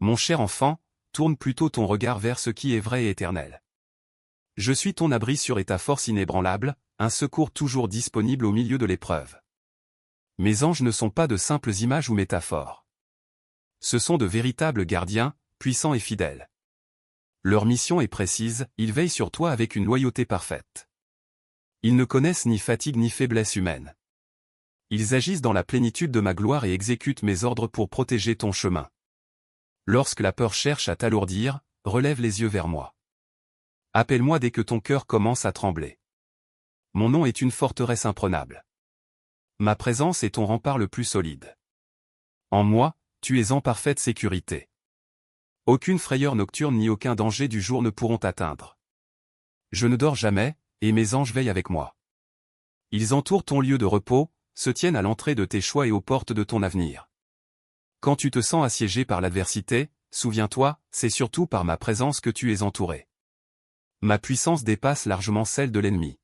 Mon cher enfant, tourne plutôt ton regard vers ce qui est vrai et éternel. Je suis ton abri sûr et ta force inébranlable, un secours toujours disponible au milieu de l'épreuve. Mes anges ne sont pas de simples images ou métaphores. Ce sont de véritables gardiens, puissants et fidèles. Leur mission est précise, ils veillent sur toi avec une loyauté parfaite. Ils ne connaissent ni fatigue ni faiblesse humaine. Ils agissent dans la plénitude de ma gloire et exécutent mes ordres pour protéger ton chemin. Lorsque la peur cherche à t'alourdir, relève les yeux vers moi. Appelle-moi dès que ton cœur commence à trembler. Mon nom est une forteresse imprenable. Ma présence est ton rempart le plus solide. En moi, tu es en parfaite sécurité. Aucune frayeur nocturne ni aucun danger du jour ne pourront t'atteindre. Je ne dors jamais, et mes anges veillent avec moi. Ils entourent ton lieu de repos, se tiennent à l'entrée de tes choix et aux portes de ton avenir. Quand tu te sens assiégé par l'adversité, souviens-toi, c'est surtout par ma présence que tu es entouré. Ma puissance dépasse largement celle de l'ennemi.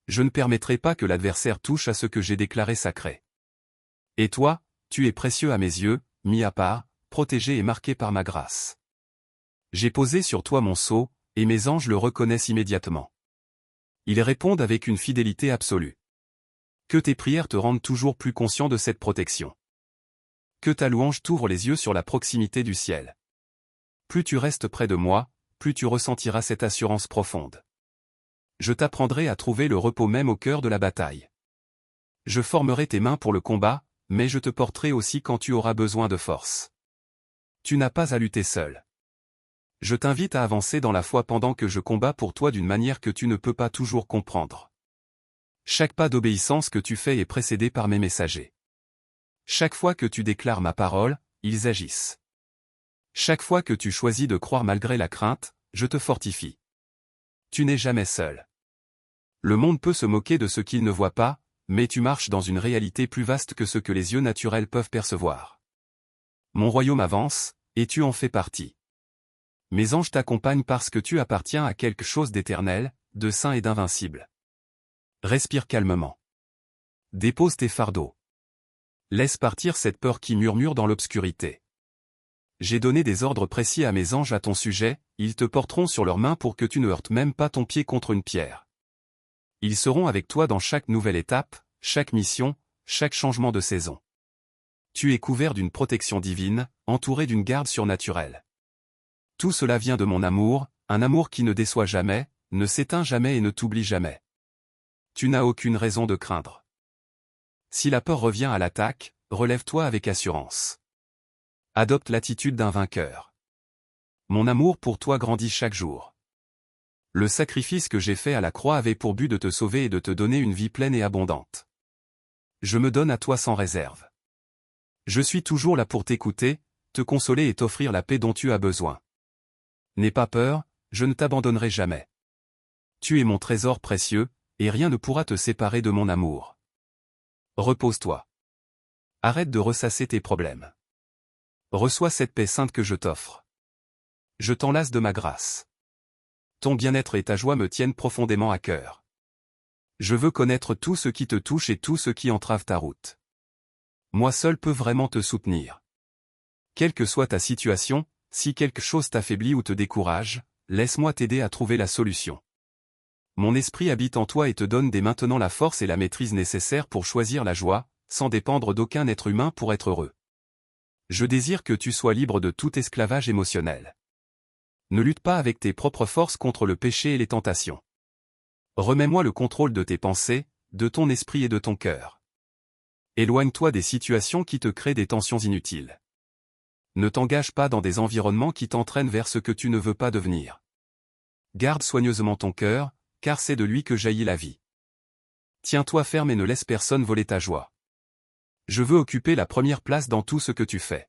Je ne permettrai pas que l'adversaire touche à ce que j'ai déclaré sacré. Et toi, tu es précieux à mes yeux, mis à part, protégé et marqué par ma grâce. J'ai posé sur toi mon sceau, et mes anges le reconnaissent immédiatement. Ils répondent avec une fidélité absolue. Que tes prières te rendent toujours plus conscient de cette protection. Que ta louange t'ouvre les yeux sur la proximité du ciel. Plus tu restes près de moi, plus tu ressentiras cette assurance profonde. Je t'apprendrai à trouver le repos même au cœur de la bataille. Je formerai tes mains pour le combat, mais je te porterai aussi quand tu auras besoin de force. Tu n'as pas à lutter seul. Je t'invite à avancer dans la foi pendant que je combats pour toi d'une manière que tu ne peux pas toujours comprendre. Chaque pas d'obéissance que tu fais est précédé par mes messagers. Chaque fois que tu déclares ma parole, ils agissent. Chaque fois que tu choisis de croire malgré la crainte, je te fortifie. Tu n'es jamais seul. Le monde peut se moquer de ce qu'il ne voit pas, mais tu marches dans une réalité plus vaste que ce que les yeux naturels peuvent percevoir. Mon royaume avance, et tu en fais partie. Mes anges t'accompagnent parce que tu appartiens à quelque chose d'éternel, de saint et d'invincible. Respire calmement. Dépose tes fardeaux. Laisse partir cette peur qui murmure dans l'obscurité. J'ai donné des ordres précis à mes anges à ton sujet, ils te porteront sur leurs mains pour que tu ne heurtes même pas ton pied contre une pierre. Ils seront avec toi dans chaque nouvelle étape, chaque mission, chaque changement de saison. Tu es couvert d'une protection divine, entouré d'une garde surnaturelle. Tout cela vient de mon amour, un amour qui ne déçoit jamais, ne s'éteint jamais et ne t'oublie jamais. Tu n'as aucune raison de craindre. Si la peur revient à l'attaque, relève-toi avec assurance. Adopte l'attitude d'un vainqueur. Mon amour pour toi grandit chaque jour. Le sacrifice que j'ai fait à la croix avait pour but de te sauver et de te donner une vie pleine et abondante. Je me donne à toi sans réserve. Je suis toujours là pour t'écouter, te consoler et t'offrir la paix dont tu as besoin. N'aie pas peur, je ne t'abandonnerai jamais. Tu es mon trésor précieux, et rien ne pourra te séparer de mon amour. Repose-toi. Arrête de ressasser tes problèmes. Reçois cette paix sainte que je t'offre. Je t'enlace de ma grâce. Ton bien-être et ta joie me tiennent profondément à cœur. Je veux connaître tout ce qui te touche et tout ce qui entrave ta route. Moi seul peux vraiment te soutenir. Quelle que soit ta situation, si quelque chose t'affaiblit ou te décourage, laisse-moi t'aider à trouver la solution. Mon esprit habite en toi et te donne dès maintenant la force et la maîtrise nécessaires pour choisir la joie, sans dépendre d'aucun être humain pour être heureux. Je désire que tu sois libre de tout esclavage émotionnel. Ne lutte pas avec tes propres forces contre le péché et les tentations. Remets-moi le contrôle de tes pensées, de ton esprit et de ton cœur. Éloigne-toi des situations qui te créent des tensions inutiles. Ne t'engage pas dans des environnements qui t'entraînent vers ce que tu ne veux pas devenir. Garde soigneusement ton cœur, car c'est de lui que jaillit la vie. Tiens-toi ferme et ne laisse personne voler ta joie. Je veux occuper la première place dans tout ce que tu fais.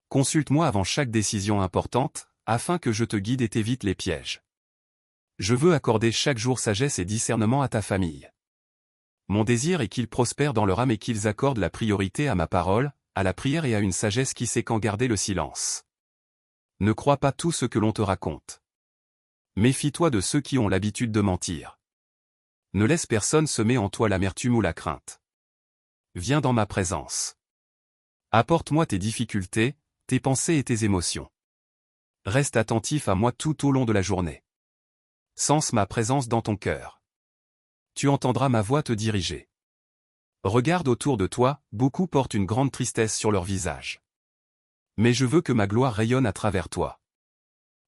Consulte-moi avant chaque décision importante, afin que je te guide et t'évite les pièges. Je veux accorder chaque jour sagesse et discernement à ta famille. Mon désir est qu'ils prospèrent dans leur âme et qu'ils accordent la priorité à ma parole, à la prière et à une sagesse qui sait quand garder le silence. Ne crois pas tout ce que l'on te raconte. Méfie-toi de ceux qui ont l'habitude de mentir. Ne laisse personne semer en toi l'amertume ou la crainte. Viens dans ma présence. Apporte-moi tes difficultés, tes pensées et tes émotions. Reste attentif à moi tout au long de la journée. Sens ma présence dans ton cœur. Tu entendras ma voix te diriger. Regarde autour de toi, beaucoup portent une grande tristesse sur leur visage. Mais je veux que ma gloire rayonne à travers toi.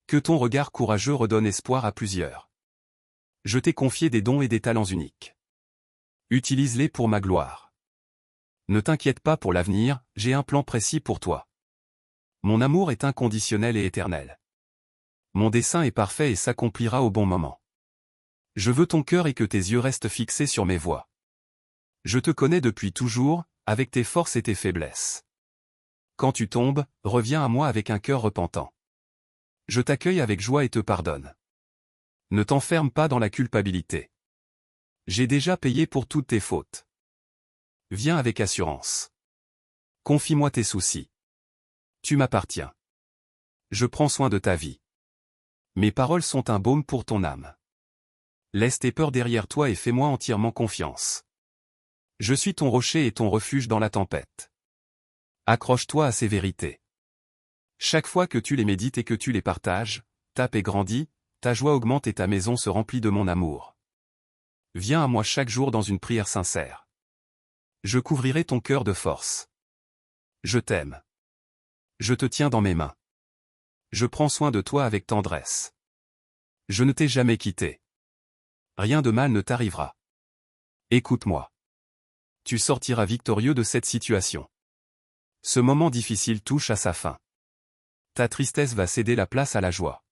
Que ton regard courageux redonne espoir à plusieurs. Je t'ai confié des dons et des talents uniques. Utilise-les pour ma gloire. Ne t'inquiète pas pour l'avenir, j'ai un plan précis pour toi. Mon amour est inconditionnel et éternel. Mon dessein est parfait et s'accomplira au bon moment. Je veux ton cœur et que tes yeux restent fixés sur mes voies. Je te connais depuis toujours, avec tes forces et tes faiblesses. Quand tu tombes, reviens à moi avec un cœur repentant. Je t'accueille avec joie et te pardonne. Ne t'enferme pas dans la culpabilité. J'ai déjà payé pour toutes tes fautes. Viens avec assurance. Confie-moi tes soucis. Tu m'appartiens. Je prends soin de ta vie. Mes paroles sont un baume pour ton âme. Laisse tes peurs derrière toi et fais-moi entièrement confiance. Je suis ton rocher et ton refuge dans la tempête. Accroche-toi à ces vérités. Chaque fois que tu les médites et que tu les partages, ta paix grandit, ta joie augmente et ta maison se remplit de mon amour. Viens à moi chaque jour dans une prière sincère. Je couvrirai ton cœur de force. Je t'aime. Je te tiens dans mes mains. Je prends soin de toi avec tendresse. Je ne t'ai jamais quitté. Rien de mal ne t'arrivera. Écoute-moi. Tu sortiras victorieux de cette situation. Ce moment difficile touche à sa fin. Ta tristesse va céder la place à la joie.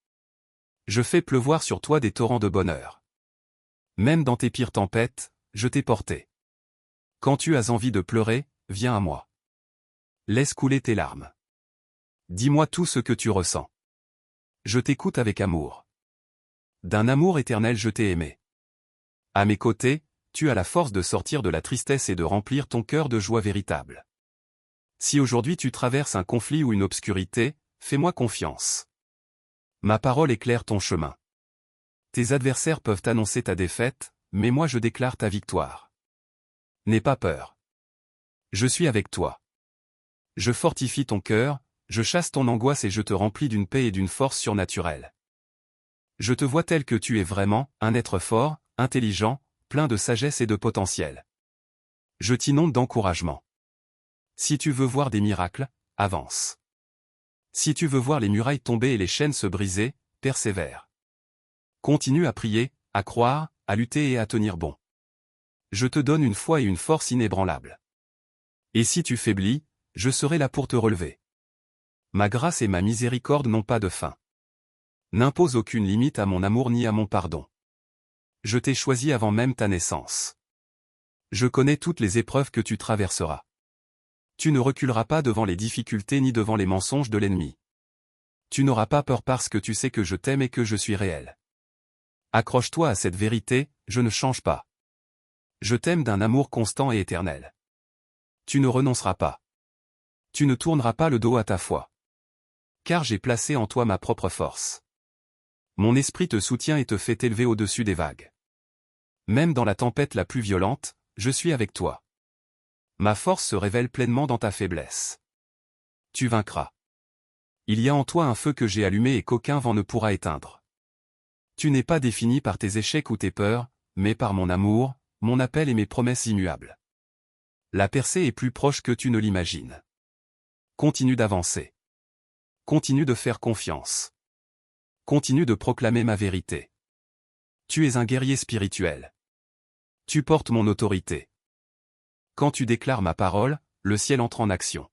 Je fais pleuvoir sur toi des torrents de bonheur. Même dans tes pires tempêtes, je t'ai porté. Quand tu as envie de pleurer, viens à moi. Laisse couler tes larmes. Dis-moi tout ce que tu ressens. Je t'écoute avec amour. D'un amour éternel je t'ai aimé. À mes côtés, tu as la force de sortir de la tristesse et de remplir ton cœur de joie véritable. Si aujourd'hui tu traverses un conflit ou une obscurité, fais-moi confiance. Ma parole éclaire ton chemin. Tes adversaires peuvent annoncer ta défaite, mais moi je déclare ta victoire. N'aie pas peur. Je suis avec toi. Je fortifie ton cœur, je chasse ton angoisse et je te remplis d'une paix et d'une force surnaturelle. Je te vois tel que tu es vraiment, un être fort, intelligent, plein de sagesse et de potentiel. Je t'inonde d'encouragement. Si tu veux voir des miracles, avance. Si tu veux voir les murailles tomber et les chaînes se briser, persévère. Continue à prier, à croire, à lutter et à tenir bon. Je te donne une foi et une force inébranlables. Et si tu faiblis, je serai là pour te relever. Ma grâce et ma miséricorde n'ont pas de fin. N'impose aucune limite à mon amour ni à mon pardon. Je t'ai choisi avant même ta naissance. Je connais toutes les épreuves que tu traverseras. Tu ne reculeras pas devant les difficultés ni devant les mensonges de l'ennemi. Tu n'auras pas peur parce que tu sais que je t'aime et que je suis réel. Accroche-toi à cette vérité, je ne change pas. Je t'aime d'un amour constant et éternel. Tu ne renonceras pas. Tu ne tourneras pas le dos à ta foi. Car j'ai placé en toi ma propre force. Mon esprit te soutient et te fait élever au-dessus des vagues. Même dans la tempête la plus violente, je suis avec toi. Ma force se révèle pleinement dans ta faiblesse. Tu vaincras. Il y a en toi un feu que j'ai allumé et qu'aucun vent ne pourra éteindre. Tu n'es pas défini par tes échecs ou tes peurs, mais par mon amour, mon appel et mes promesses immuables. La percée est plus proche que tu ne l'imagines. Continue d'avancer. Continue de faire confiance. Continue de proclamer ma vérité. Tu es un guerrier spirituel. Tu portes mon autorité. Quand tu déclares ma parole, le ciel entre en action.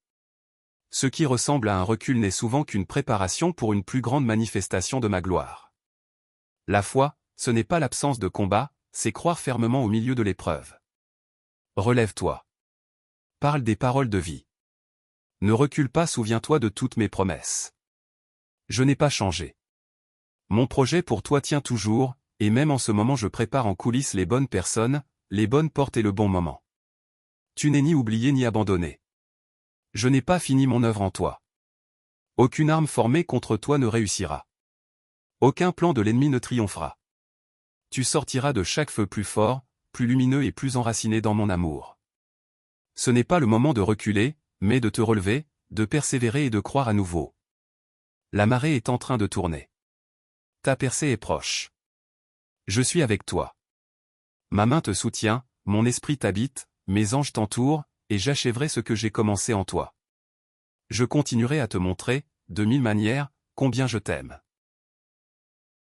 Ce qui ressemble à un recul n'est souvent qu'une préparation pour une plus grande manifestation de ma gloire. La foi, ce n'est pas l'absence de combat, c'est croire fermement au milieu de l'épreuve. Relève-toi. Parle des paroles de vie. Ne recule pas, souviens-toi de toutes mes promesses. Je n'ai pas changé. Mon projet pour toi tient toujours, et même en ce moment je prépare en coulisses les bonnes personnes, les bonnes portes et le bon moment. Tu n'es ni oublié ni abandonné. Je n'ai pas fini mon œuvre en toi. Aucune arme formée contre toi ne réussira. Aucun plan de l'ennemi ne triomphera. Tu sortiras de chaque feu plus fort, plus lumineux et plus enraciné dans mon amour. Ce n'est pas le moment de reculer, mais de te relever, de persévérer et de croire à nouveau. La marée est en train de tourner. Ta percée est proche. Je suis avec toi. Ma main te soutient, mon esprit t'habite, mes anges t'entourent, et j'achèverai ce que j'ai commencé en toi. Je continuerai à te montrer, de mille manières, combien je t'aime.